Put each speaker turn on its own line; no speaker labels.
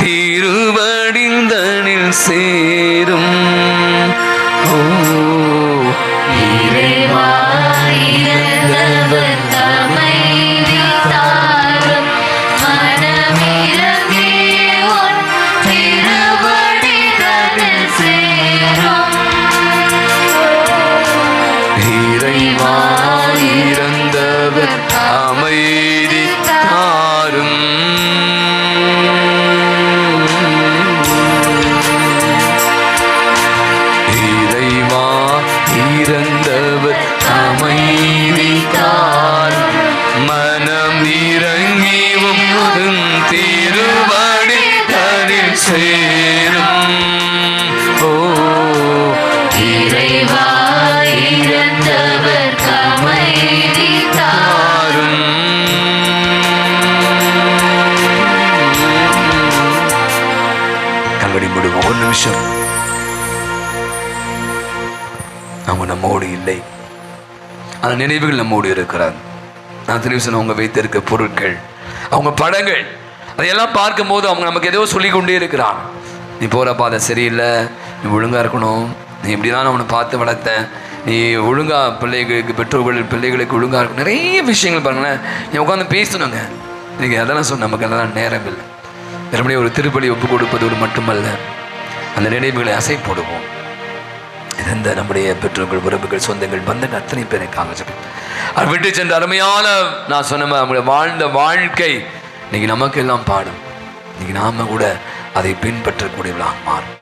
திருவடிந்தனில் சேரும். ஓ
இறைவா இறந்தவர் அமைதி தாரும், மனமிரங்கி உன் திருவடிதனில் சேரும்.
இறைவா இறந்தவர் அமைதி தாரும். இறைவா இறந்தவர் அமைதி தாரும், மனம் இறங்கியும் திருவடி தனில் சேரும். ஓ
இறைவா இறந்தவர் அமைதி தாரும்.
கண்கடி மூடுவோம் ஒரு நிமிஷம். அவங்க நம்மோடு இல்லை, அந்த நினைவுகள் நம்மோடு இருக்கிறார். நான் தெரிவிசன் அவங்க வைத்திருக்க பொருட்கள், அவங்க படங்கள், அதையெல்லாம் பார்க்கும் போது அவங்க நமக்கு ஏதோ சொல்லி கொண்டே இருக்கிறான். நீ போகிற பாதை சரியில்லை, நீ ஒழுங்காக இருக்கணும், நீ இப்படி தான் அவனை பார்த்து வளர்த்தேன், நீ ஒழுங்காக பிள்ளைகளுக்கு பிள்ளைகளுக்கு ஒழுங்காக இருக்கும். நிறைய விஷயங்கள் பாருங்களேன். நீ உட்காந்து பேசணுங்க. நீங்கள் அதெல்லாம் சொன்ன நமக்கு அதெல்லாம் நேரம் இல்லை. மறுபடியும் ஒரு திருப்பலி ஒப்பு கொடுப்பதோடு மட்டுமல்ல, அந்த நினைவுகளை அசை போடுவோம். இருந்த நம்முடைய பெற்றோர்கள், உறவுகள், சொந்தங்கள், பந்தங்கள் அத்தனை பேருக்காக அவர் விட்டு சென்ற அருமையான நான் சொன்ன நம்முடைய வாழ்ந்த வாழ்க்கை இன்னைக்கு நமக்கு எல்லாம் பாடும். இன்னைக்கு நாம கூட அதை பின்பற்றக்கூடியவர்களாக மாறும்.